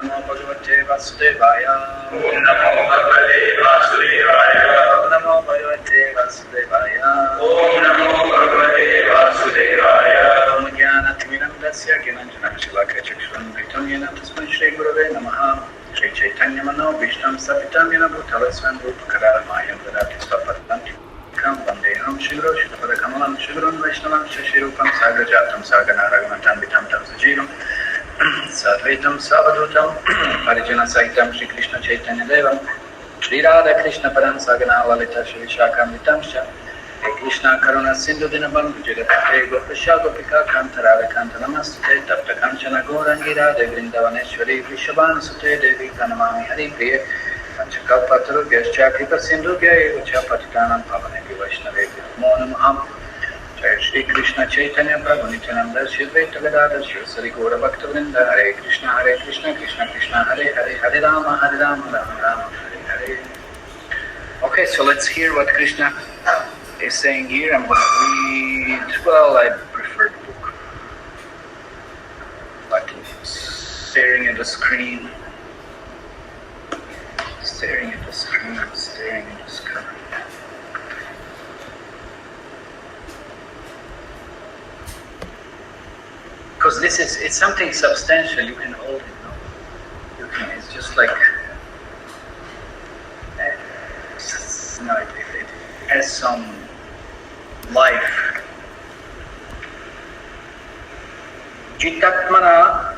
Namo Bhagavate Vasudevaya. Om Namo Bhagavate Vasudevaya. Om Namo Bhagavate Vasudevaya. Om Namo Bhagavate Vasudevaya. Om Jnanatimirandasya Gnanjanakshilaka Chakshurandritam Yena Tasmai Shri Gurave Namaha. Shri Chaitanya Mano Vishtam Savitam Yena Bhutala Svanrupakararamayam Dadati Svapatanti Kam Vandeham Shigro Shripada Kamalam Shigron Vaishnavam Shashirupam Sagrajatam Sagana Raghunatam Vitam Tam Sajivam Sadvaitam Savadhutam Parijana Sahitam Shri Krishna Chaitanya Devam Shri Radha Krishna Param Sagana Lalita Shri Vishakam Vitamsha Hey Krishna Karuna Sindhu Dinabam Vijagatake Gopasha Gopika Kanta Radha Kanta Namastute Tapta Kanchana Gorangira De Vrindavaneshwari Vishabhanu Sute Devi Pranamami Hari Priya Panchakalpataru Vyascha Kripa Sindhu Vyaya Ucha Patitanam Pavanebhi Vaishnavevi Namo Namaham Jai Shri Krishna Chaitanya Prabhu Nityananda Shri Advaita Gadadhar Shri Sari Gaura Bhakta Vrinda Hare Krishna Krishna Krishna Hare Hare Hare Rama Rama Rama Hare Hare. Okay, so let's hear what Krishna is saying here. I'm going to read, well, I prefer the book. Like staring at the screen. Staring at the screen. Because it's something substantial, you can hold it, no? It's just like, it has some life. Jitatmana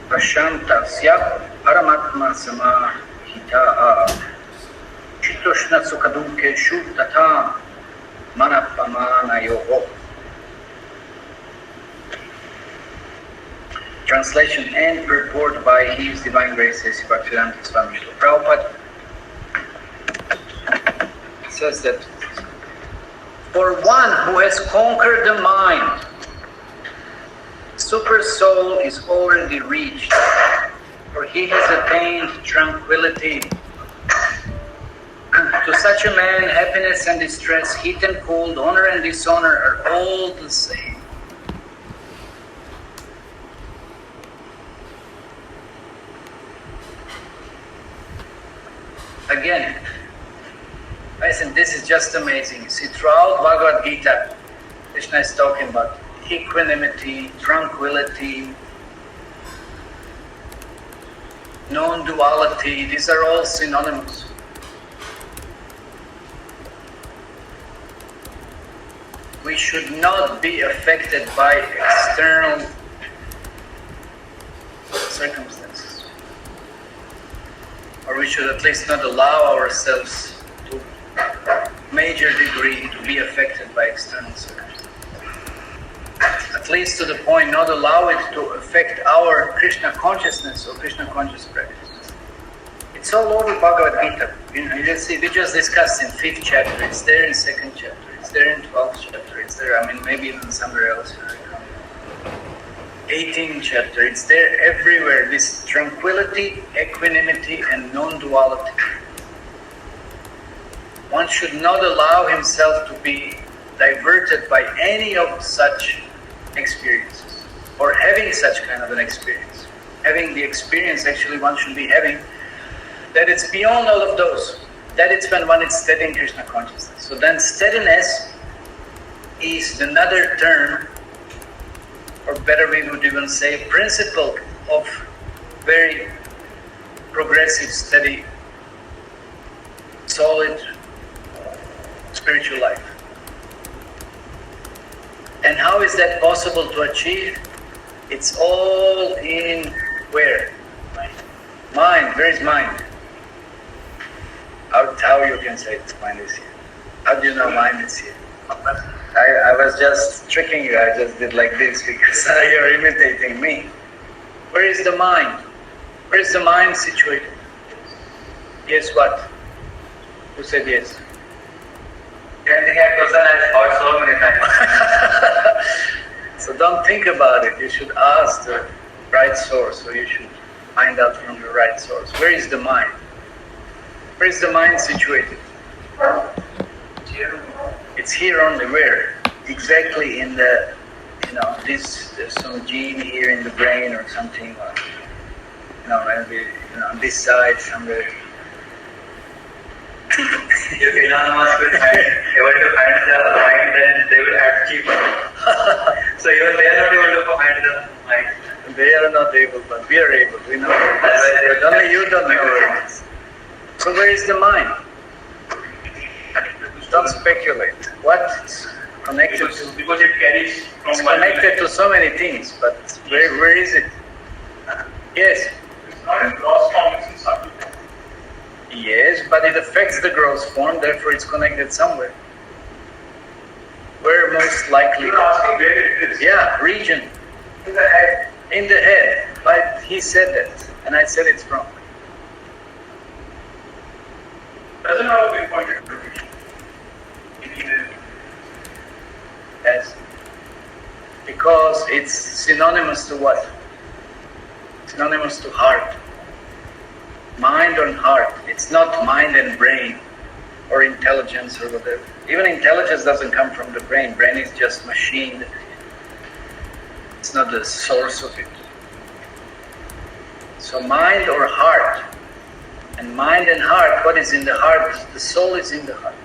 prashantasya paramatma samahita chitoshna sukadukeshu tata manapamanayoho. Translation and purport by His Divine Grace A.C. Bhaktivedanta Swami Srila Prabhupada. It says that for one who has conquered the mind, super soul is already reached, for he has attained tranquility. To such a man, happiness and distress, heat and cold, honor and dishonor are all the same. Again, listen, this is just amazing. You see, throughout Bhagavad Gita, Krishna is talking about equanimity, tranquility, non-duality. These are all synonymous. We should not be affected by external circumstances. Or we should at least not allow ourselves to a major degree to be affected by external circumstances. At least to the point not allow it to affect our Krishna consciousness or Krishna conscious practice. It's all over Bhagavad Gita. You just see, we just discussed in 5th chapter, it's there in 2nd chapter, it's there in 12th chapter, it's there, maybe even somewhere else. 18th chapter, it's there everywhere, this tranquility, equanimity and non-duality. One should not allow himself to be diverted by any of such experiences, or having such kind of an experience. Having the experience actually one should be having, that it's beyond all of those. That it's when one is steady in Krishna consciousness. So then steadiness is another term, or better we would even say principle of very progressive, steady, solid spiritual life. And how is that possible to achieve? It's all in where? Mind. Where is mind? How you can say it's mind is here? How do you know mind is here? I was just tricking you. I just did like this because you're imitating me. Where is the mind? Where is the mind situated? Yes, what? Who said yes? I think that question I've heard so many times. So don't think about it. You should ask the right source, or you should find out from the right source. Where is the mind? Where is the mind situated? Here. It's here only. Where? Exactly in the there's some gene here in the brain or something, or, maybe, on this side somewhere. If Elon Musk will able to find the mind, then they will have cheap. So even they are not able to find the mind. They are not able, but we are able. We know. But only you don't know it. So where is the mind? Don't speculate. What's connected to? Because it carries from It's connected to so many things, but where is it? Yes. It's not in gross form, it's in subtle form. Yes, but it affects the gross form, therefore it's connected somewhere. Where most likely? You're asking where it is. Yeah, region. In the head. In the head. But he said that, and I said it's wrong. Doesn't have a pinpoint location. Yes. Because it's synonymous to what? Synonymous to heart. Mind and heart. It's not mind and brain or intelligence or whatever. Even intelligence doesn't come from the brain. Brain is just machined. It's not the source of it. So mind or heart. And mind and heart, what is in the heart? The soul is in the heart.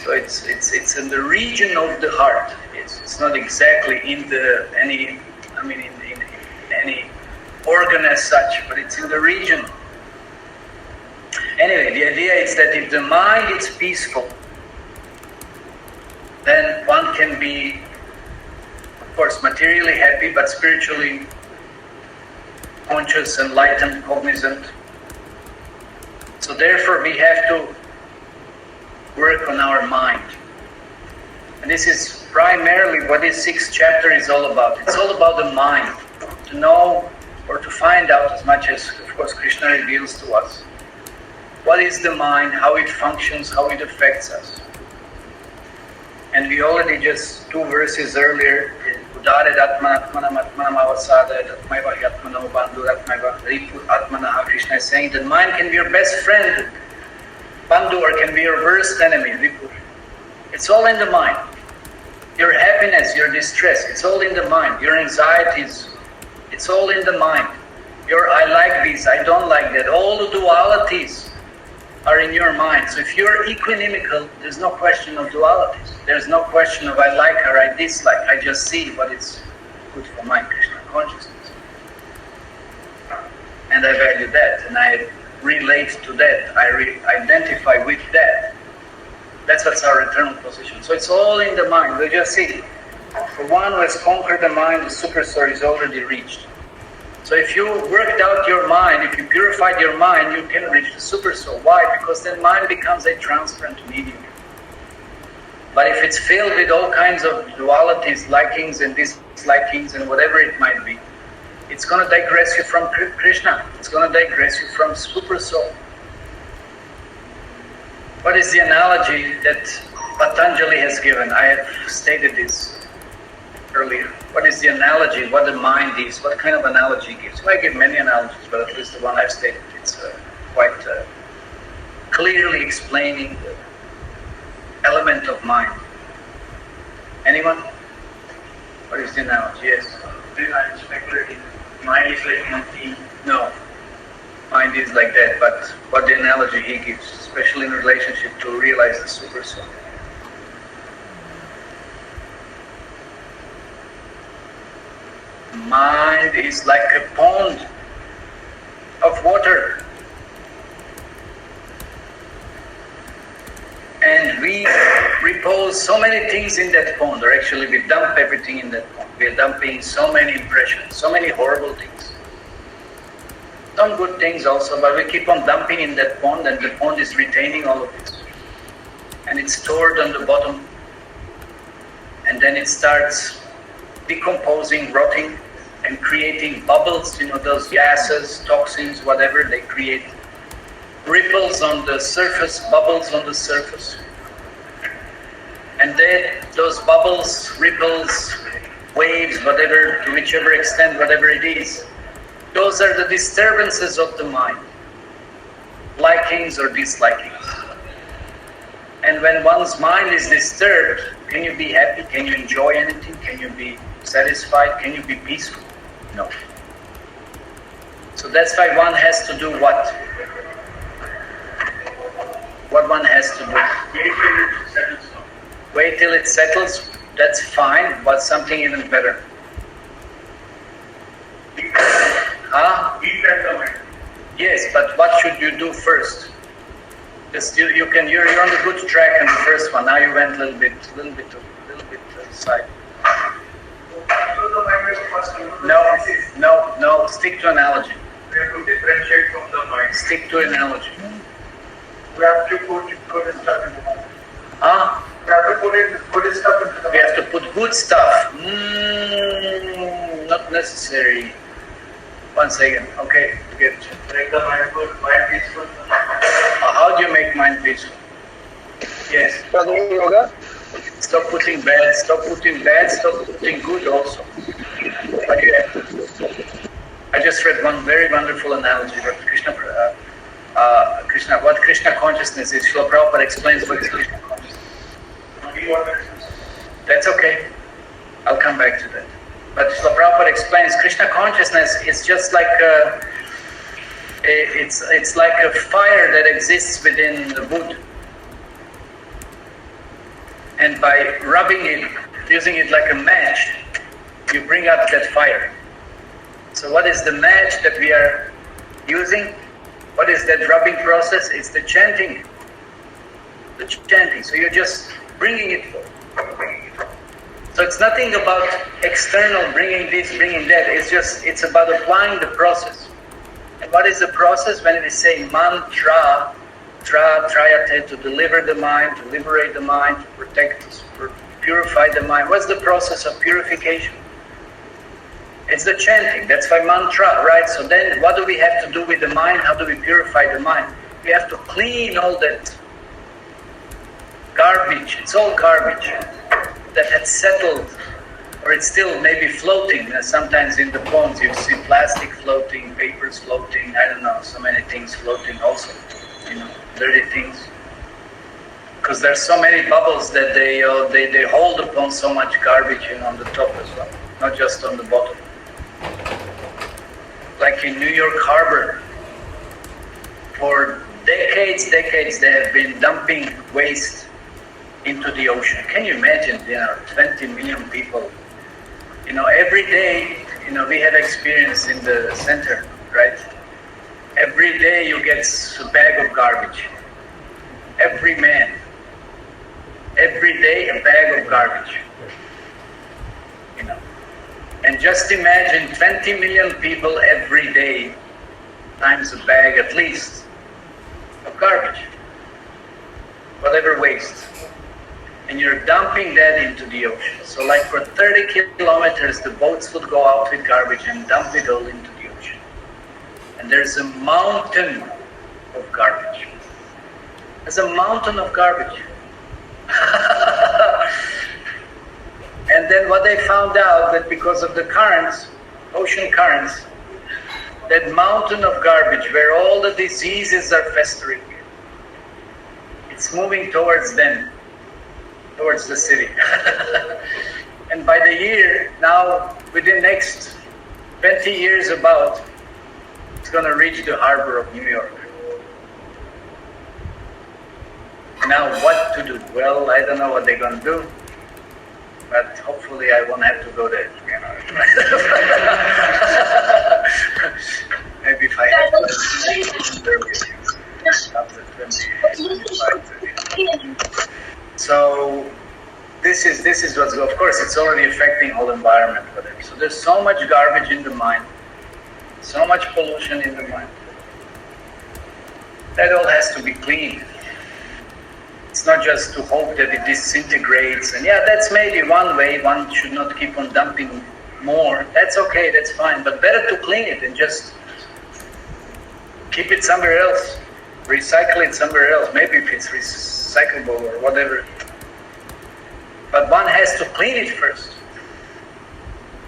So it's in the region of the heart. It's not exactly in any organ as such, but it's in the region. Anyway, the idea is that if the mind is peaceful, then one can be, of course, materially happy, but spiritually conscious, enlightened, cognizant. So therefore we have to work on our mind. And this is primarily what this 6th chapter is all about. It's all about the mind, to know or to find out as much as, of course, Krishna reveals to us. What is the mind, how it functions, how it affects us. And we already just 2 verses earlier, Udare Atmana Atmana Atmana Mavasada Atmaiva Atmano Bandhu Atmaiva Ripu Atmana. Krishna is saying that mind can be your best friend, Bandhu, or can be your worst enemy, Ripu. It's all in the mind. Your happiness, your distress, it's all in the mind. Your anxieties, it's all in the mind. Your I like this, I don't like that. All the dualities are in your mind. So if you're equanimical, there's no question of dualities. There's no question of I like or I dislike. I just see what is good for my Krishna consciousness. And I value that, and I relate to that. I identify with that. That's what's our eternal position. So it's all in the mind. We just see. For one who has conquered the mind, the super soul is already reached. So if you worked out your mind, if you purified your mind, you can reach the super soul. Why? Because then mind becomes a transparent medium. But if it's filled with all kinds of dualities, likings and dislikings and whatever it might be, it's going to digress you from Krishna. It's going to digress you from super soul. What is the analogy that Patanjali has given? I have stated this earlier. What is the analogy? What the mind is? What kind of analogy he gives? Well, I give many analogies, but at least the one I've stated, it's quite clearly explaining the element of mind. Anyone? What is the analogy? Yes. I'm speculating. Mind is like monkey. No. Mind is like that, but what the analogy he gives, especially in relationship to realize the super soul. Mind is like a pond of water. And we repose so many things in that pond, or actually we dump everything in that pond. We are dumping so many impressions, so many horrible things. Some good things also, but we keep on dumping in that pond, and the pond is retaining all of this. And it's stored on the bottom. And then it starts decomposing, rotting, and creating bubbles, those gases, toxins, whatever, they create ripples on the surface, bubbles on the surface. And then those bubbles, ripples, waves, whatever, to whichever extent, whatever it is, those are the disturbances of the mind, likings or dislikings. And when one's mind is disturbed, Can you be happy? Can you enjoy anything? Can you be satisfied? Can you be peaceful? No. So that's why one has to do what? What one has to do? Wait till it settles. That's fine, but something even better. Huh? Yes, but what should you do first? Just you're on the good track in the first one. Now you went a little bit aside. No. Stick to analogy. We have to differentiate from the mind. Stick to analogy. We have to put good stuff in the mind. Huh? We have to put good stuff into the mind. We have to put good stuff. Not necessary. One second. Okay, get it. Make the mind good, mind peaceful. How do you make mind peaceful? Yes. Yoga. Stop putting bad, stop putting good also. Okay. I just read one very wonderful analogy what Krishna consciousness is. Srila Prabhupada explains what is Krishna consciousness. That's okay. I'll come back to that. But Srila Prabhupada explains Krishna consciousness is just like it's like a fire that exists within the wood. And by rubbing it, using it like a match, you bring up that fire. So what is the match that we are using? What is that rubbing process? It's the chanting. The chanting. So you're just bringing it forward. So it's nothing about external, bringing this, bringing that. It's about applying the process. And what is the process? When it is saying mantra, trayate, to deliver the mind, to liberate the mind, to protect, to purify the mind. What's the process of purification? It's the chanting. That's why mantra, right? So then what do we have to do with the mind? How do we purify the mind? We have to clean all that garbage. It's all garbage that had settled, or it's still maybe floating. Sometimes in the ponds you see plastic floating, papers floating, I don't know, so many things floating also. Dirty things. Because there's so many bubbles that they hold upon so much garbage on the top as well, not just on the bottom. Like in New York Harbor, for decades they have been dumping waste into the ocean. Can you imagine, 20 million people, every day, we have experience in the center, right? Every day you get a bag of garbage. Every man. Every day a bag of garbage. And just imagine 20 million people every day times a bag at least of garbage. Whatever waste. And you're dumping that into the ocean. So like for 30 kilometers the boats would go out with garbage and dump it all into the ocean. And there's a mountain of garbage. There's a mountain of garbage. And then what they found out, that because of the currents, ocean currents, that mountain of garbage where all the diseases are festering, it's moving towards them, towards the city. And by the year, now within next 20 years about, it's going to reach the harbor of New York. Now what to do? Well, I don't know what they're going to do, but hopefully I won't have to go there. Maybe if I have to. So this is what's, of course, it's already affecting whole environment for them. So there's so much garbage in the mind, so much pollution in the mind. That all has to be cleaned. It's not just to hope that it disintegrates. And that's maybe one way. One should not keep on dumping more. That's okay, that's fine. But better to clean it and just keep it somewhere else. Recycle it somewhere else. Maybe if it's recyclable or whatever. But one has to clean it first.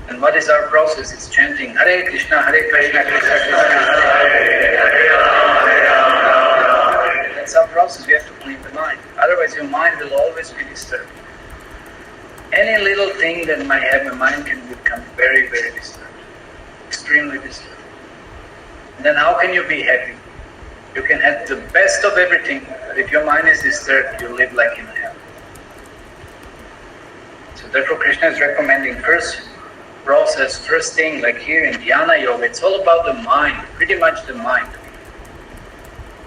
And what is our process? It's chanting Hare Krishna, Krishna Krishna, Hare Hare. That's our process. We have to clean the mind. Otherwise your mind will always be disturbed. any little thing that might have in mind can become very, very disturbed. Extremely disturbed. And then how can you be happy? You can have the best of everything, but if your mind is disturbed, you live like in hell. So therefore Krishna is recommending first process, first thing, like here in Dhyana Yoga, it's all about the mind, pretty much the mind.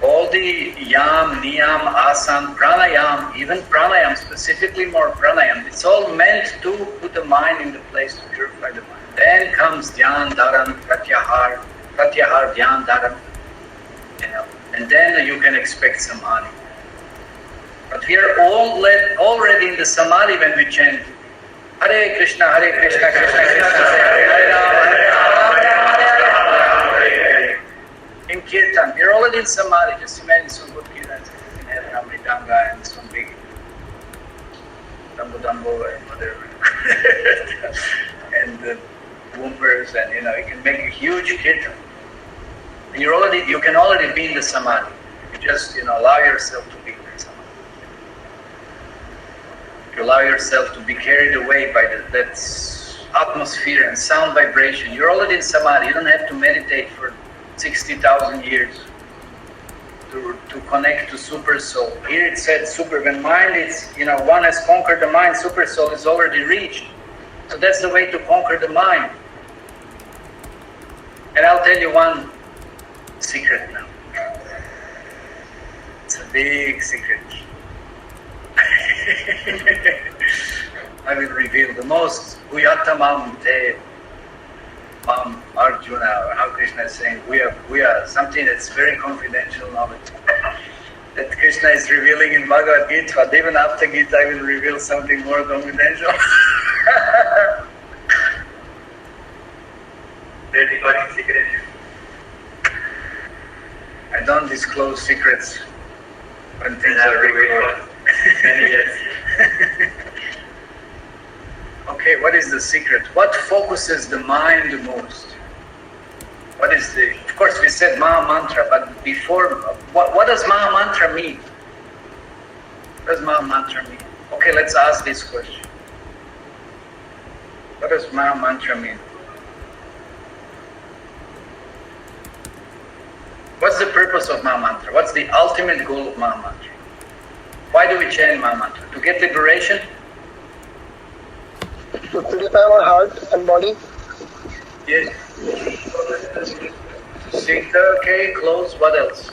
All the yam, niyam, asana, pranayam, even pranayam, specifically more pranayam, it's all meant to put the mind in the place to purify the mind. Then comes dhyan, dharan, pratyahar, dhyan, dharan, and then you can expect samadhi. But we are all already in the samadhi when we chant Hare Krishna, Krishna Krishna, Hare Rama, Hare Rama, Hare Rama. In Kirtan, we are already in samadhi. Just imagine some good Kirtans. You can have Ramritanga and some big Dambo and whatever. And the Woompers, and you can make a huge Kirtan. And you can already be in the samadhi. You just allow yourself to be in the samadhi. You allow yourself to be carried away by that atmosphere and sound vibration. You're already in samadhi. You don't have to meditate for 60,000 years to connect to super soul. Here it said super. When mind is, one has conquered the mind, super soul is already reached. So that's the way to conquer the mind. And I'll tell you one secret now. It's a big secret. I will reveal the most Uyatamam Te Mam Arjuna, or how Krishna is saying, we are something that's very confidential knowledge. That Krishna is revealing in Bhagavad Gita, but even after Gita I will reveal something more confidential. They're recording secret. I don't disclose secrets when things are recorded. Many years. Okay, what is the secret? What focuses the mind the most? What is of course we said Maha Mantra, but before, what does Maha Mantra mean? What does Maha Mantra mean? Okay, let's ask this question. What does Maha Mantra mean? What's the purpose of Maha Mantra? What's the ultimate goal of Maha Mantra? Why do we chant Maha Mantra? To get liberation? To purify our heart and body. Yes. Sita, okay, close. What else?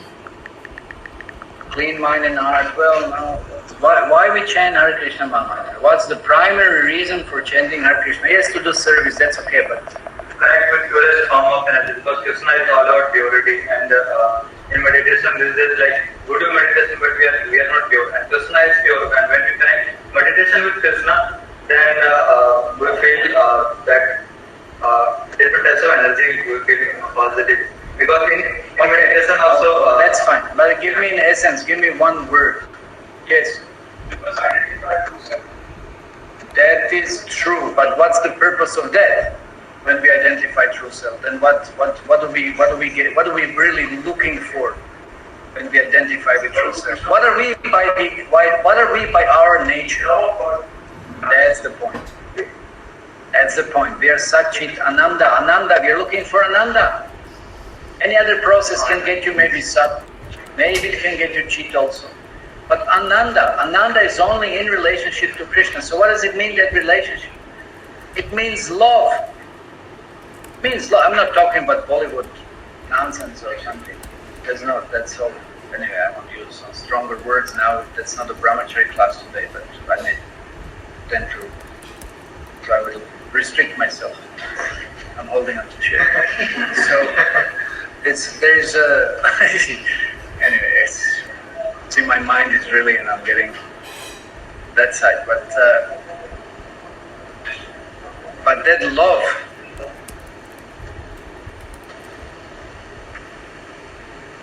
Clean mind and heart. Well, no. Why we chant Hare Krishna Maha Mantra? What's the primary reason for chanting Hare Krishna? Yes, to do service, that's okay, but Connect with purest form of energy, because Krishna is all about purity, and in meditation this is like we do meditation, but we are not pure, and Krishna is pure. And when we connect meditation with Krishna, then we feel that different types of energy, we feel positive. Because in meditation also... that's fine, but give me in essence, give me one word. Yes. That is true, but what's the purpose of that? When we identify true self, then what do we get? What are we really looking for when we identify with true self? What are we by our nature? That's the point. That's the point. We are Satchit Ananda. Ananda. We are looking for Ananda. Any other process can get you maybe Sat. Maybe it can get you Chit also. But Ananda is only in relationship to Krishna. So what does it mean, that relationship? It means love. It means love. I'm not talking about Bollywood nonsense or something. That's all. Anyway, I won't use some stronger words now. That's not a brahmachari class today, but I may tend to, so I will restrict myself. I'm holding on to share. So, there's a, anyway, see, my mind is really, and I'm getting that side, but that love,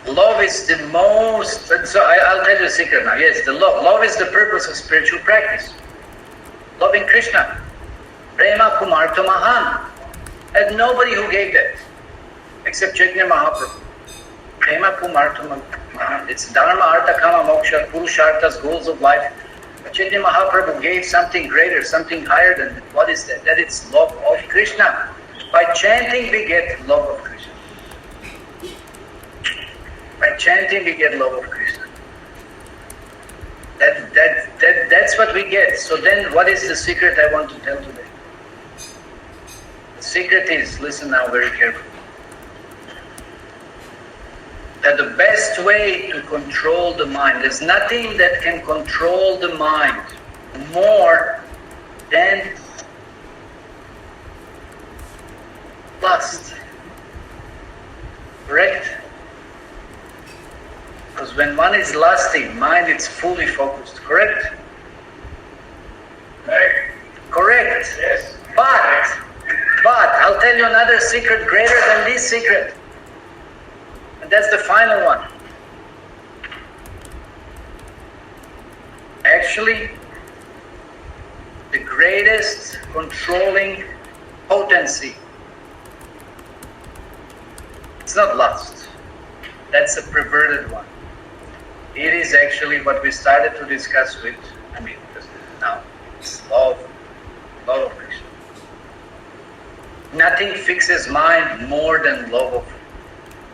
love is the most, so I'll tell you a secret now. Yes, the love is the purpose of spiritual practice. Loving Krishna. Prema Kumar to Mahan. And nobody who gave that, except Chaitanya Mahaprabhu. Prema Kumar to Mahan. It's Dharma, Artha, Kama, Moksha, Purusharthas, goals of life. Chaitanya Mahaprabhu gave something greater, something higher than that. What is that? That is love of Krishna. By chanting we get love of Krishna. By chanting we get love of Krishna. That's what we get. So then what is the secret I want to tell today? The secret is, listen now very carefully, that the best way to control the mind, there's nothing that can control the mind more than lust. Correct? Because when one is lusting, mind is fully focused. Correct? Right. Correct. Yes. But I'll tell you another secret greater than this secret. And that's the final one. Actually, the greatest controlling potency, it's not lust. That's a perverted one. It is actually what we started to discuss with, just now, it's love of Krishna. Nothing fixes mind more than love of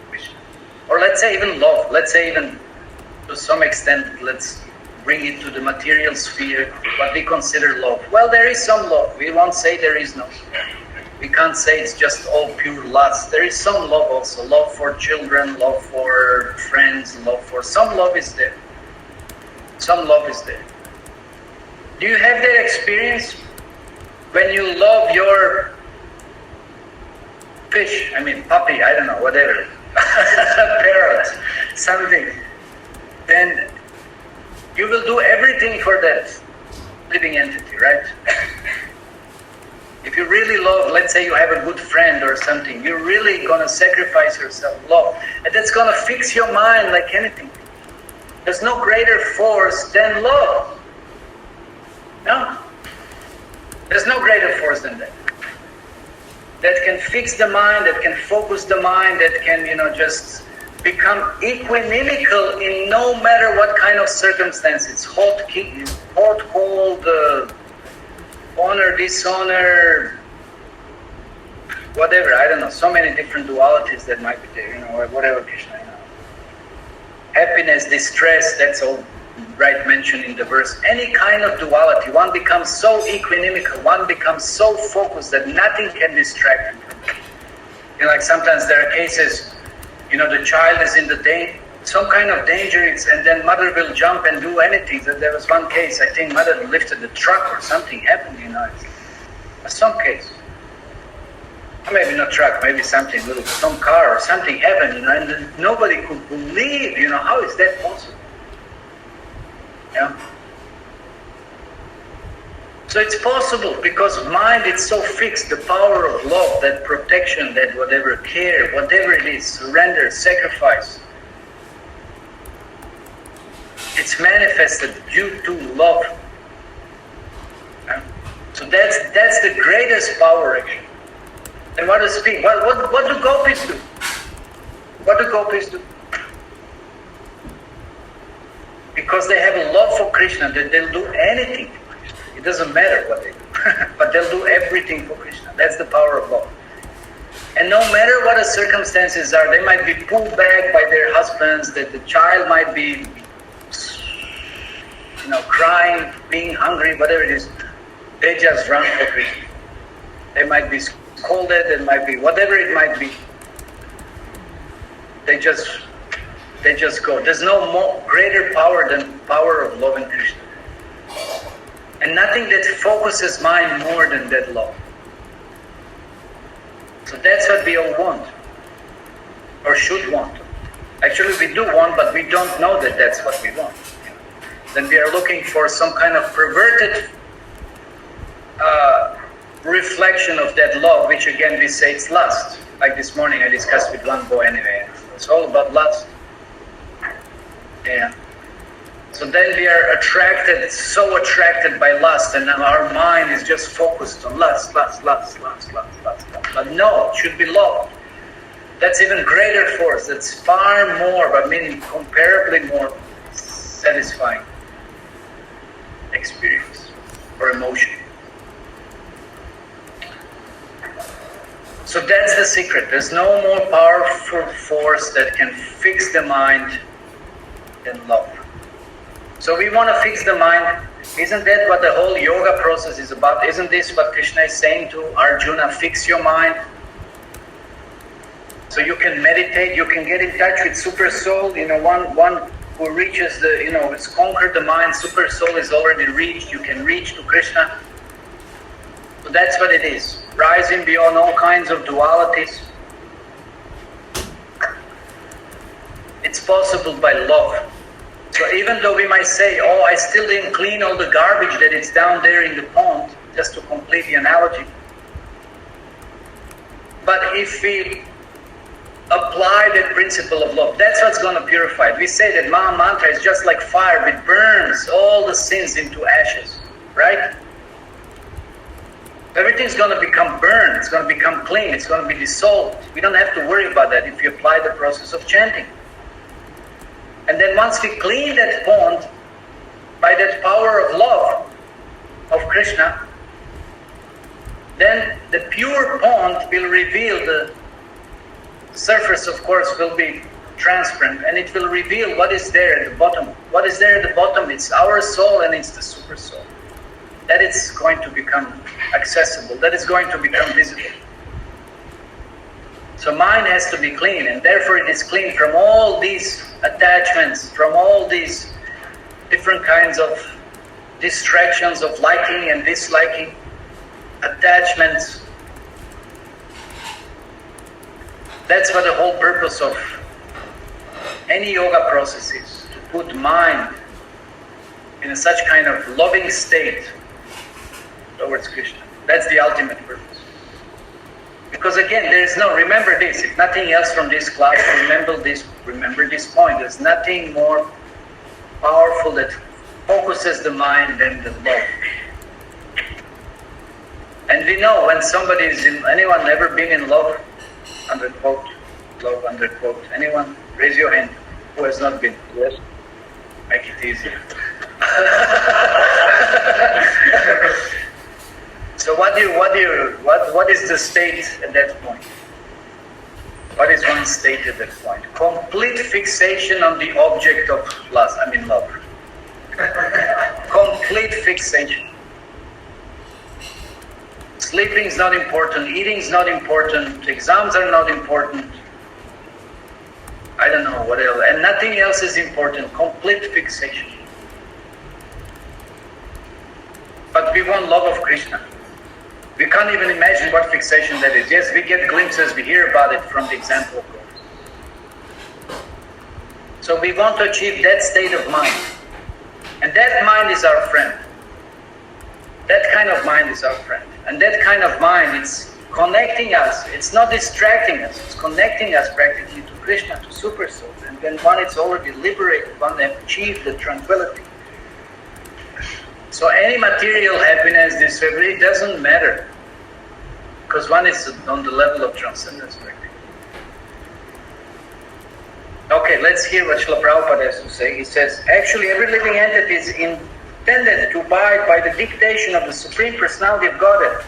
Krishna. Or let's say even love, let's say even to some extent, let's bring it to the material sphere, what we consider love. Well, there is some love, we won't say there is no. We can't say it's just all pure lust. There is some love also. Love for children, love for friends, some love is there. Some love is there. Do you have that experience? When you love your fish, puppy, I don't know, whatever. Parrot, something. Then you will do everything for that living entity, right? If you really love, let's say you have a good friend or something, you're really going to sacrifice yourself, love. And that's going to fix your mind like anything. There's no greater force than love. No. There's no greater force than that. That can fix the mind, that can focus the mind, that can, just become equanimical in no matter what kind of circumstances. Hot, cold, honor, dishonor, whatever, I don't know, so many different dualities that might be there, whatever Krishna, Happiness, distress, that's all right mentioned in the verse. Any kind of duality, one becomes so equanimical, one becomes so focused that nothing can distract him from it. Like sometimes there are cases, the child is in some kind of danger, and then mother will jump and do anything. There was one case, I think mother lifted the truck or something happened, some case. Or maybe not truck, maybe something little, some car or something happened, and then nobody could believe, how is that possible? So it's possible because mind is so fixed, the power of love, that protection, that whatever care, whatever it is, surrender, sacrifice, it's manifested due to love. So that's the greatest power actually. And what does speak? What do gopis do? What do gopis do? Because they have a love for Krishna, that they'll do anything for Krishna. It doesn't matter what they do, but they'll do everything for Krishna. That's the power of love. And no matter what the circumstances are, they might be pulled back by their husbands, that the child might be crying, being hungry, whatever it is, they just run for Krishna. They might be scolded, it might be whatever it might be. They just go. There's no more greater power than power of love in Krishna. And nothing that focuses mind more than that love. So that's what we all want. Or should want. Actually we do want, but we don't know that that's what we want. Then we are looking for some kind of perverted reflection of that love, which again we say it's lust. Like this morning I discussed with one boy anyway. It's all about lust. Yeah. So then we are so attracted by lust, and now our mind is just focused on lust. But no, it should be love. That's even greater force. That's far more, incomparably more satisfying. experience or emotion. So that's the secret. There's no more powerful force that can fix the mind than love. So we want to fix the mind. Isn't that what the whole yoga process is about? Isn't this what Krishna is saying to Arjuna? Fix your mind. So you can meditate, you can get in touch with Super Soul. One who reaches has conquered the mind. Super Soul is already reached. You can reach to Krishna. So that's what it is. Rising beyond all kinds of dualities. It's possible by love. So even though we might say, oh, I still didn't clean all the garbage that is down there in the pond, just to complete the analogy. But if we apply that principle of love, that's what's going to purify it. We say that Maha Mantra is just like fire, it burns all the sins into ashes, right? Everything's going to become burned, it's going to become clean, it's going to be dissolved. We don't have to worry about that if you apply the process of chanting. And then once we clean that pond by that power of love of Krishna, then the pure pond will reveal the surface, of course, will be transparent, and it will reveal what is there at the bottom. What is there at the bottom? It's our soul and it's the super soul. That is going to become accessible. That is going to become visible. So mind has to be clean, and therefore it is clean from all these attachments, from all these different kinds of distractions of liking and disliking, attachments. That's what the whole purpose of any yoga process is, to put mind in such kind of loving state towards Krishna. That's the ultimate purpose. Because again, there is no, remember this, if nothing else from this class, remember this point. There's nothing more powerful that focuses the mind than the love. And we know when somebody is in, anyone ever been in love? Underquote, love, underquote. Anyone? Raise your hand. Who has not been? Yes. Make it easier. So what is the state at that point? What is one state at that point? Complete fixation on the object of love. Complete fixation. Sleeping is not important, eating is not important, exams are not important. I don't know what else, and nothing else is important. Complete fixation. But we want love of Krishna. We can't even imagine what fixation that is. Yes, we get glimpses, we hear about it from the example of God. So we want to achieve that state of mind. And that mind is our friend. That kind of mind is our friend. And that kind of mind, it's connecting us. It's not distracting us. It's connecting us practically to Krishna, to Super Soul. And then one is already liberated, one has achieved the tranquility. So any material happiness, this really doesn't matter. Because one is on the level of transcendence practically. Okay, let's hear what Srila Prabhupada has to say. He says, actually every living entity is intended to abide by the dictation of the Supreme Personality of Godhead,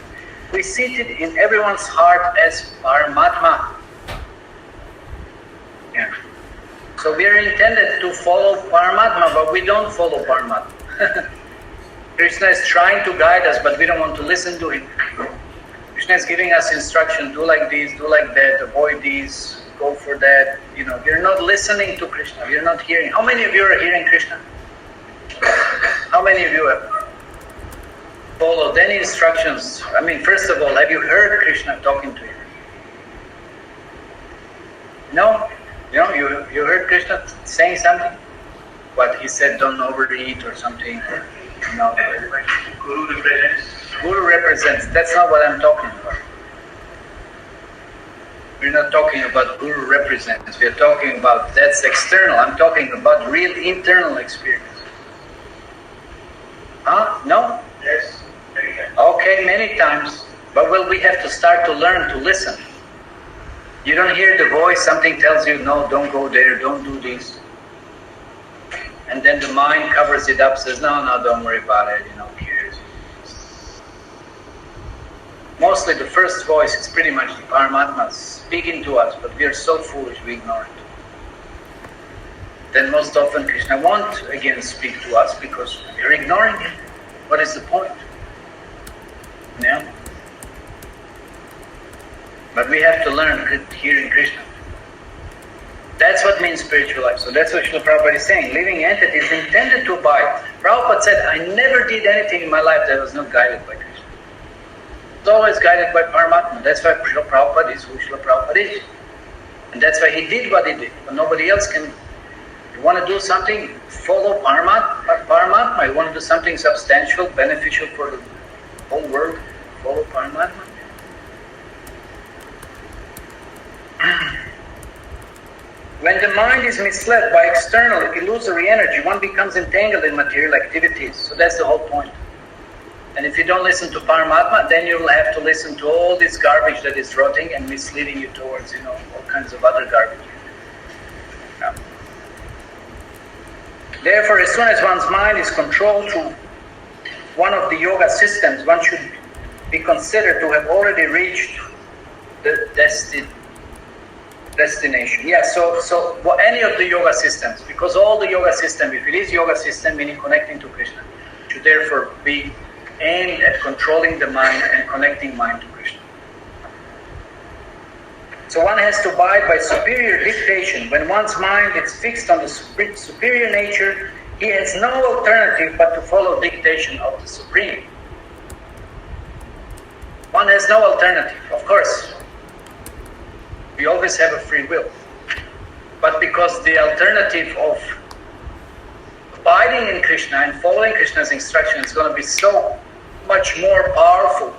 who is seated in everyone's heart as Paramatma. Yeah. So we are intended to follow Paramatma, but we don't follow Paramatma. Krishna is trying to guide us, but we don't want to listen to him. Krishna is giving us instruction, do like this, do like that, avoid these, go for that. We're not listening to Krishna, we're not hearing. How many of you are hearing Krishna? How many of you have followed any instructions? First of all, have you heard Krishna talking to you? No? You heard Krishna saying something? What, he said don't overeat or something? No. Guru represents. Guru represents. That's not what I'm talking about. We're not talking about Guru represents. We're talking about, that's external. I'm talking about real internal experience. Huh? No? Yes. Okay, many times. But we have to start to learn to listen. You don't hear the voice, something tells you, no, don't go there, don't do this. and then the mind covers it up, says, no, don't worry about it, who cares. Mostly the first voice is pretty much the Paramatma speaking to us, but we are so foolish we ignore it. Then most often Krishna won't again speak to us because we are ignoring it. What is the point? Yeah? But we have to learn hearing Krishna. That's what means spiritual life. So that's what Srila Prabhupada is saying. Living entity is intended to abide. Prabhupada said, I never did anything in my life that was not guided by Krishna. It's always guided by Paramatma. That's why Srila Prabhupada is who Srila Prabhupada is. And that's why he did what he did. But nobody else can. If you want to do something, follow Paramatma. You want to do something substantial, beneficial for the whole world, follow Paramatma. When the mind is misled by external, illusory energy, one becomes entangled in material activities. So that's the whole point. And if you don't listen to Paramatma, then you'll have to listen to all this garbage that is rotting and misleading you towards, all kinds of other garbage. Yeah. Therefore, as soon as one's mind is controlled through one of the yoga systems, one should be considered to have already reached the destination. Yeah, so any of the yoga systems, because all the yoga system, if it is yoga system, meaning connecting to Krishna, should therefore be aimed at controlling the mind and connecting mind to Krishna. So one has to abide by superior dictation. When one's mind is fixed on the superior nature, he has no alternative but to follow dictation of the Supreme. One has no alternative, of course. We always have a free will. But because the alternative of abiding in Krishna and following Krishna's instruction is going to be so much more powerful,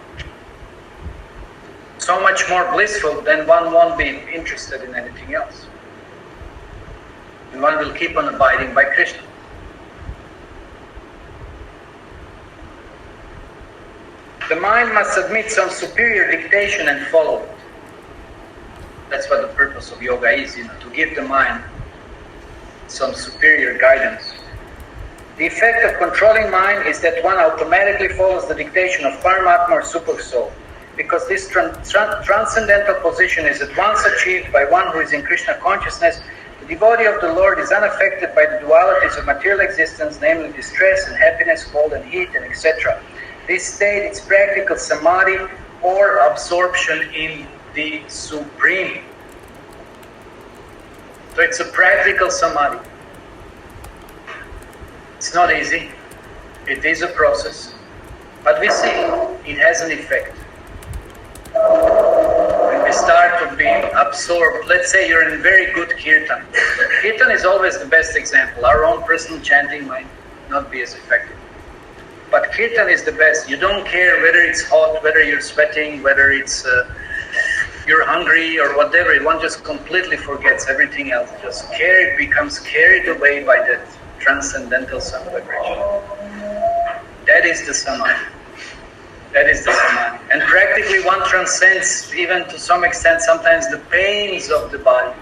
so much more blissful, then one won't be interested in anything else. And one will keep on abiding by Krishna. The mind must submit some superior dictation and follow it. That's what the purpose of yoga is, to give the mind some superior guidance. The effect of controlling mind is that one automatically follows the dictation of Paramatma or Super Soul, because this transcendental position is at once achieved by one who is in Krishna consciousness. The devotee of the Lord is unaffected by the dualities of material existence, namely distress and happiness, cold and heat, and etc. This state is practical samadhi or absorption in the Supreme. So it's a practical samadhi. It's not easy. It is a process. But we see it has an effect. When we start to be absorbed, let's say you're in very good kirtan. Kirtan is always the best example. Our own personal chanting might not be as effective. But kirtan is the best. You don't care whether it's hot, whether you're sweating, whether it's you're hungry or whatever. One just completely forgets everything else. Just becomes carried away by that transcendental sound vibration. That is the samadhi. That is the samadhi. And practically one transcends, even to some extent, sometimes the pains of the body.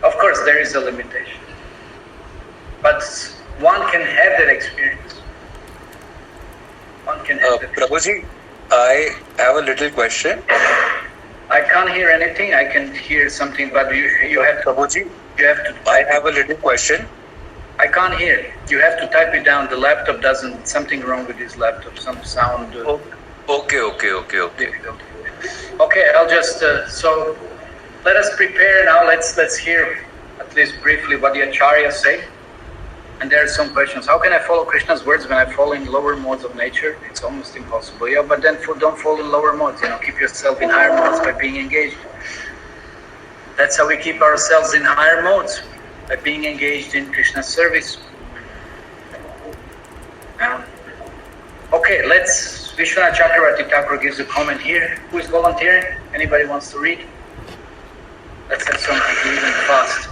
Of course, there is a limitation. But one can have that experience. One can have that experience. Prabhuji, I have a little question. I can't hear anything. I can hear something, but you have to. Prabhuji, you have to. I have a little question. I can't hear. You have to type it down. The laptop doesn't. Something wrong with this laptop. Some sound. Okay. Difficult. Okay, I'll just. So, let us prepare now. Let's hear at least briefly what the acharyas say. And there are some questions. How can I follow Krishna's words when I fall in lower modes of nature? It's almost impossible. Yeah, but then don't fall in lower modes. Keep yourself in higher modes by being engaged. That's how we keep ourselves in higher modes, by being engaged in Krishna's service. Okay, let's. Vishwanath Chakravarti Thakur gives a comment here. Who is volunteering? Anybody wants to read? Let's have some people reading fast.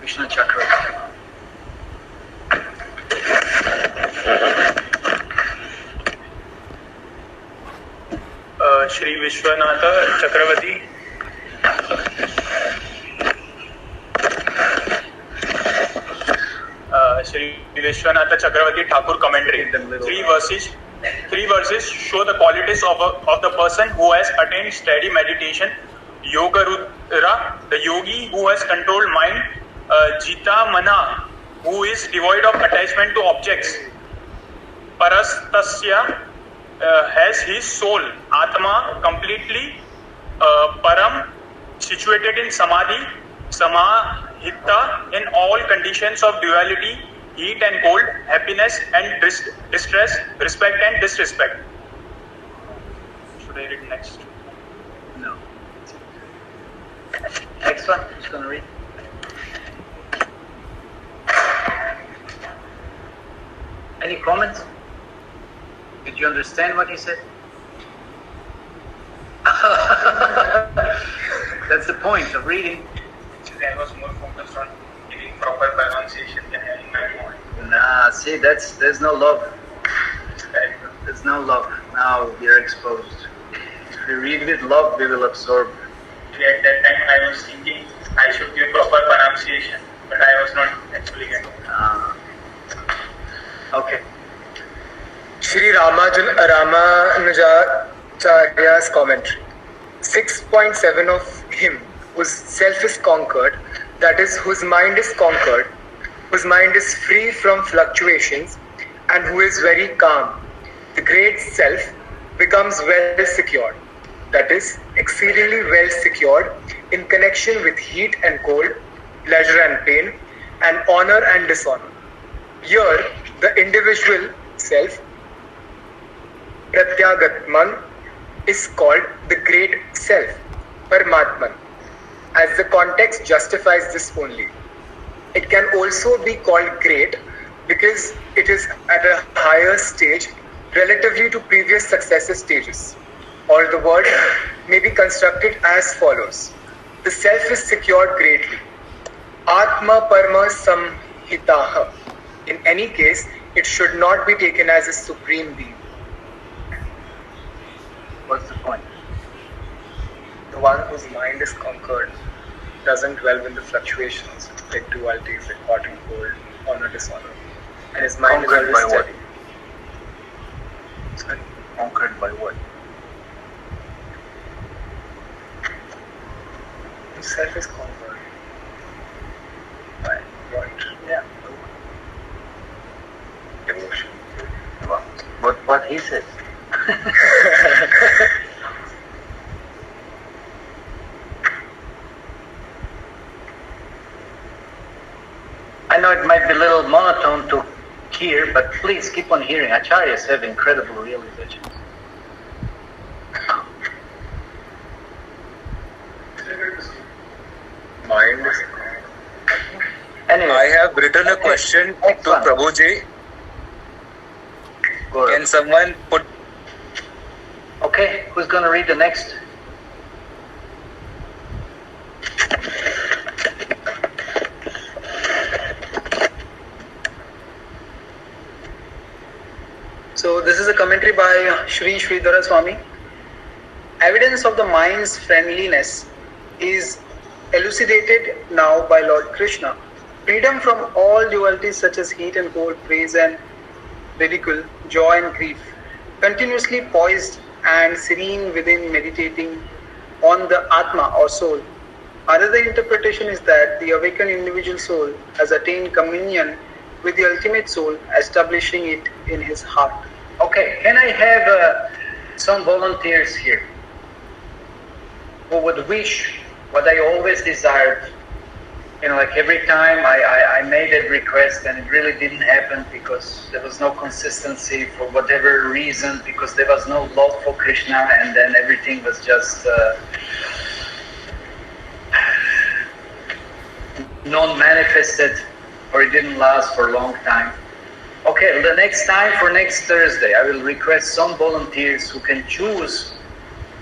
Vishwanath Chakravarti. Shri Vishwanatha Chakravarti. Sri Vishwanath Chakravarti Thakur commentary. Three verses show the qualities of the person who has attained steady meditation. Yoga Rudra, the yogi who has controlled mind. Jita Mana, who is devoid of attachment to objects. Parastasya has his soul, Atma, completely Param, situated in Samadhi, Samahita, in all conditions of duality, heat and cold, happiness and distress, respect and disrespect. Should I read next? No. Next one, who's going to read? Any comments? Did you understand what he said? That's the point of reading. Actually, I was more focused on giving proper pronunciation than having my point. Nah, see, there's no love. There's no love. Now you're exposed. If we read with love, we will absorb. At that time, I was thinking I should give proper pronunciation, but I was not actually getting it. Okay. Shri Ramanujacharya's commentary. 6.7 of him whose self is conquered, that is, whose mind is conquered, whose mind is free from fluctuations, and who is very calm. The great self becomes well secured, that is, exceedingly well secured in connection with heat and cold, pleasure and pain, and honor and dishonor. Here, the individual self, Pratyagatman, is called the great self, Paramatman, as the context justifies this only. It can also be called great because it is at a higher stage relatively to previous successive stages. Or the word may be constructed as follows. The self is secured greatly. Atma Parma Samhitaha. In any case, it should not be taken as a supreme being. What's the point? The one whose mind is conquered doesn't dwell in the fluctuations like dualities like hot and cold, honor, dishonor. And his mind Conquered is by always what? steady. Conquered by what? Himself is conquered by what? Yeah. Devotion. What he says. I know it might be a little monotone to hear, but please keep on hearing. Acharyas have incredible realizations. Mind is Anyway, I have written a question to Next one. Prabhuji. Gaurav. Can someone put? Okay, who's going to read the next? So this is a commentary by Sri Sridhara Swami. Evidence of the mind's friendliness is elucidated now by Lord Krishna. Freedom from all dualities such as heat and cold, praise and ridicule, joy and grief. Continuously poised and serene within, meditating on the Atma or soul. Another interpretation is that the awakened individual soul has attained communion with the ultimate soul, establishing it in his heart. Okay, can I have some volunteers here who would wish what I always desired? You know, like every time I made a request and it really didn't happen because there was no consistency for whatever reason, because there was no love for Krishna, and then everything was just non-manifested, or it didn't last for a long time. Okay, the next time, for next Thursday, I will request some volunteers who can choose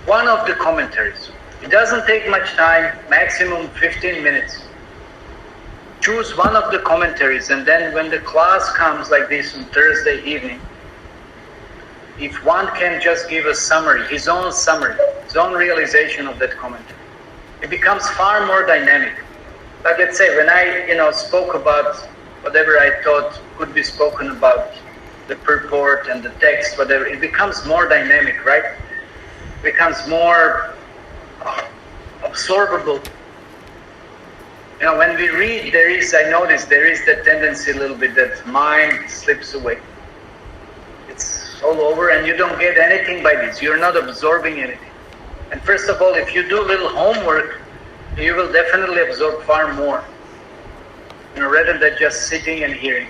one of the commentaries. It doesn't take much time, maximum 15 minutes. Choose one of the commentaries, and then when the class comes like this on Thursday evening, if one can just give a summary, his own realization of that commentary, it becomes far more dynamic. Like let's say when I spoke about whatever I thought could be spoken about, the purport and the text, whatever, it becomes more dynamic, right? It becomes more absorbable. You know, when we read, I notice there is that tendency a little bit that mind slips away. It's all over and you don't get anything by this. You're not absorbing anything. And first of all, if you do a little homework, you will definitely absorb far more, you know, rather than just sitting and hearing.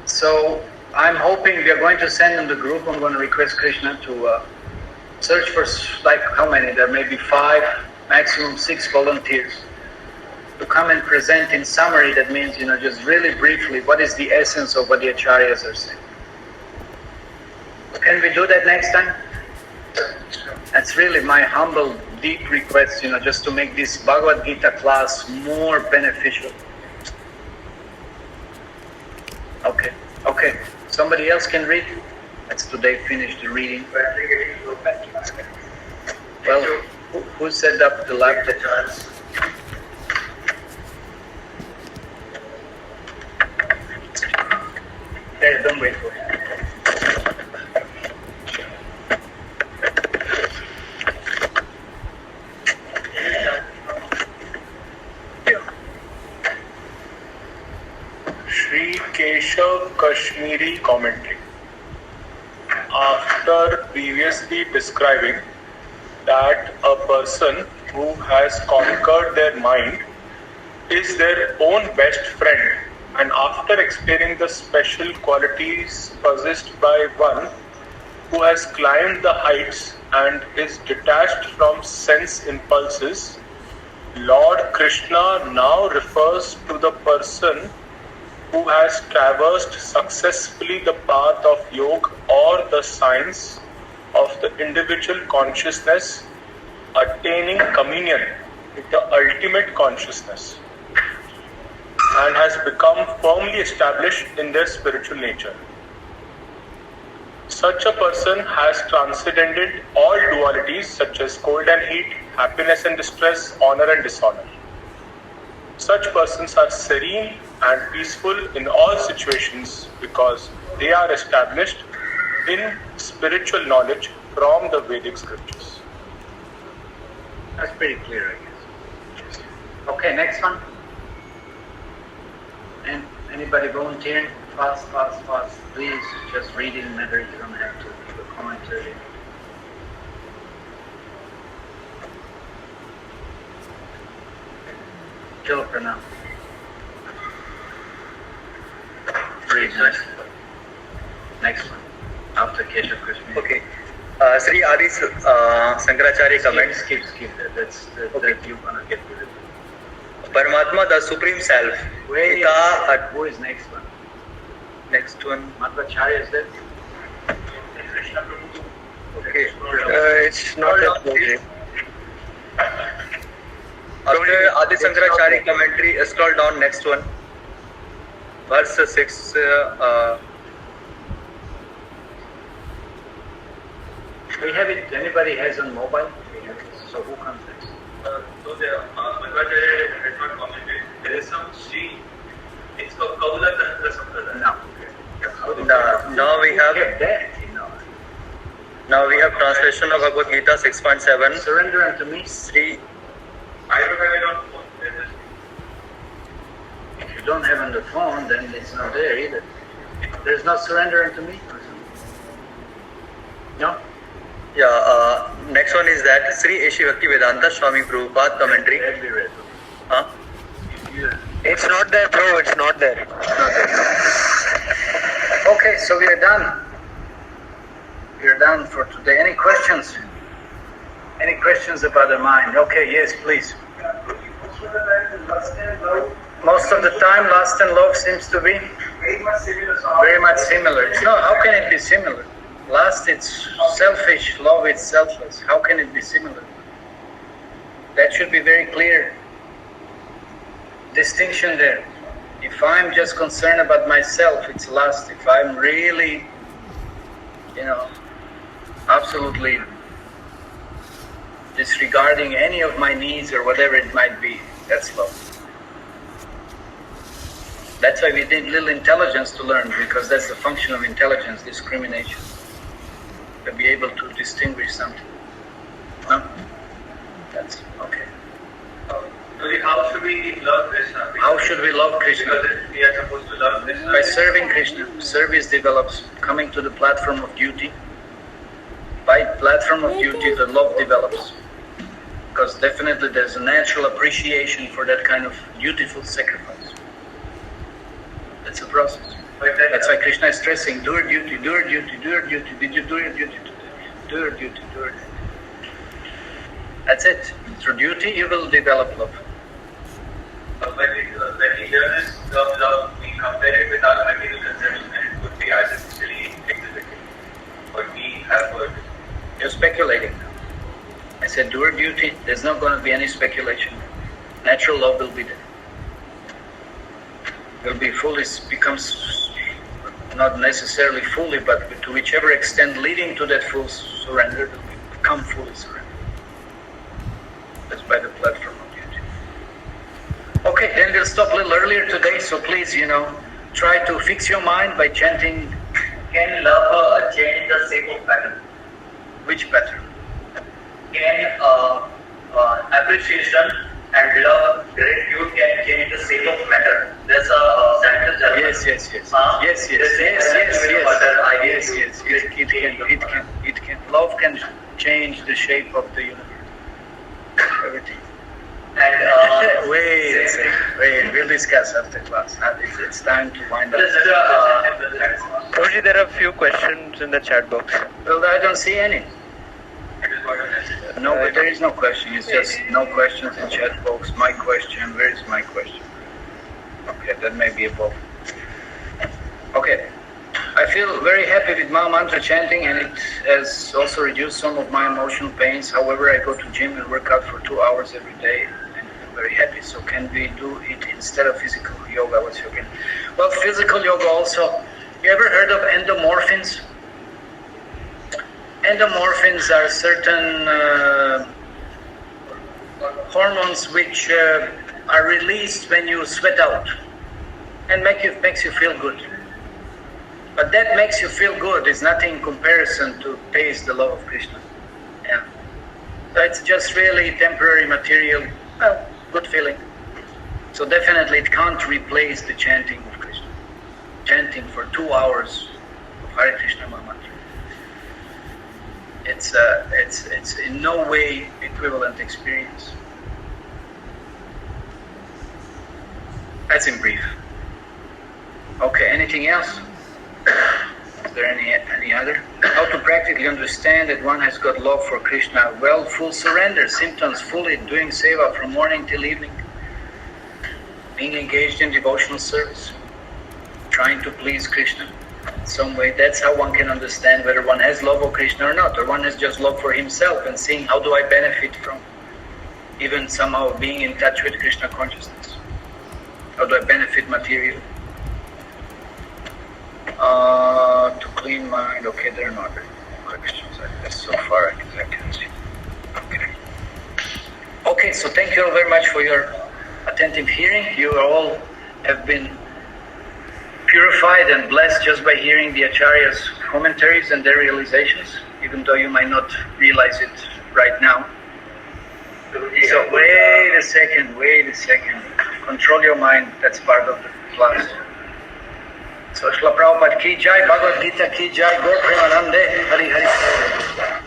So I'm hoping we are going to send in the group. I'm going to request Krishna to search for, like, how many? There may be 5, maximum 6 volunteers to come and present in summary. That means, you know, just really briefly, what is the essence of what the acharyas are saying. Can we do that next time? That's really my humble, deep request, you know, just to make this Bhagavad Gita class more beneficial. Okay. Somebody else can read? That's today finish the reading. Well, who set up the laptop? There, don't wait for it. Keshav Kashmiri commentary. After previously describing that a person who has conquered their mind is their own best friend, and after explaining the special qualities possessed by one who has climbed the heights and is detached from sense impulses, Lord Krishna now refers to the person who has traversed successfully the path of yoga or the science of the individual consciousness, attaining communion with the ultimate consciousness, and has become firmly established in their spiritual nature. Such a person has transcended all dualities such as cold and heat, happiness and distress, honor and dishonor. Such persons are serene and peaceful in all situations because they are established in spiritual knowledge from the Vedic scriptures. That's pretty clear, I guess. Okay, next one. And anybody volunteering? Fast. Please, just reading matter. You don't have to give a commentary. Kill Pranam. Next one. After Keshav Kashmiri. Okay. Sri Adi Sankaracharya comment. Skip that. That you're gonna get rid of it. Paramatma, the Supreme Self. Who is next one? Next one. Madhvacharya is there? Okay. It's not that Prabhuji. After Adi Sankaracharya commentary, scroll down, next one. Verse 6. We have it. Anybody has on mobile? So who comes next? So there, Madhvacharya has not commented. There is some Sri. It's called Kaula Tantra Sampradaya. Now we have that, you know. Now we have translation of Bhagavad Gita 6.7. Surrender unto me. Sri. I don't have it on phone. If you don't have on the phone, then it's not there either. There's no surrender unto me? No? Yeah, next one is that Sri Eshi Bhakti Vedanta Swami Prabhupada commentary. Huh? It's not there, bro. It's not there. Okay, so we are done. We are done for today. Any questions? Any questions about the mind? Okay, yes, please. Most of the time, lust and love seems to be very much similar. It's not. How can it be similar? Lust, it's selfish. Love, it's selfless. How can it be similar? That should be very clear distinction there. If I'm just concerned about myself, it's lust. If I'm really, absolutely disregarding any of my needs or whatever it might be, that's love. That's why we need little intelligence to learn, because that's the function of intelligence, discrimination. To be able to distinguish something. No? That's okay. How should we love Krishna? How should we love Krishna? Because we are supposed to love Krishna. By serving Krishna. Service develops. Coming to the platform of duty. By platform of duty, the love develops. Because definitely there's a natural appreciation for that kind of beautiful sacrifice. It's a process. That's why Krishna is stressing, do your duty, do your duty, do your duty. Did you do your duty today? Do your duty, do your duty. That's it. Through duty, you will develop love. When we hear this love, we compare it with our material concerns, and it would be artificially exhibited. What we have heard. You're speculating. I said, do your duty. There's not going to be any speculation. Natural love will be there. Will be fully, becomes not necessarily fully, but to whichever extent leading to that full surrender, will become fully surrendered. That's by the platform of duty. Okay, then we'll stop a little earlier today, so please, try to fix your mind by chanting. Can love change the shape of pattern? Which pattern? Can appreciation and love, gratitude can change the shape of matter? There's a scientist. Yes. It can. Love can change the shape of the universe. Everything. And wait, we'll discuss after class. It's time to wind up. Prabhuji, there are a few questions in the chat box. Well, I don't see any. No, but there is no question. It's just no questions in chat box. My question. Where is my question? Okay, that may be above. Okay. I feel very happy with Maha Mantra chanting, and it has also reduced some of my emotional pains. However, I go to gym and work out for 2 hours every day, and I'm very happy. So can we do it instead of physical yoga? What's your opinion? Well, physical yoga also. You ever heard of endorphins? Endorphins are certain hormones which are released when you sweat out and makes you feel good. But that makes you feel good is nothing in comparison to taste the love of Krishna. Yeah. So it's just really temporary material, good feeling. So definitely it can't replace the chanting of Krishna. Chanting for 2 hours of Hare Krishna Maha Mantra. It's in no way equivalent experience. That's in brief. Okay, anything else? Is there any other? How to practically understand that one has got love for Krishna? Well, full surrender, symptoms, fully doing seva from morning till evening, being engaged in devotional service, trying to please Krishna in some way. That's how one can understand whether one has love for Krishna or not, or one has just love for himself and seeing how do I benefit from even somehow being in touch with Krishna consciousness. How do I benefit materially? To clean mind, okay, there are no other questions. I guess so far I can see. Okay, so thank you all very much for your attentive hearing. You all have been purified and blessed just by hearing the Acharya's commentaries and their realizations, even though you might not realize it right now. So wait a second. Control your mind, that's part of the class. So Srila Prabhupada ki jai, Bhagavad Gita ki jai, Gaur Premanande, Hari Hari.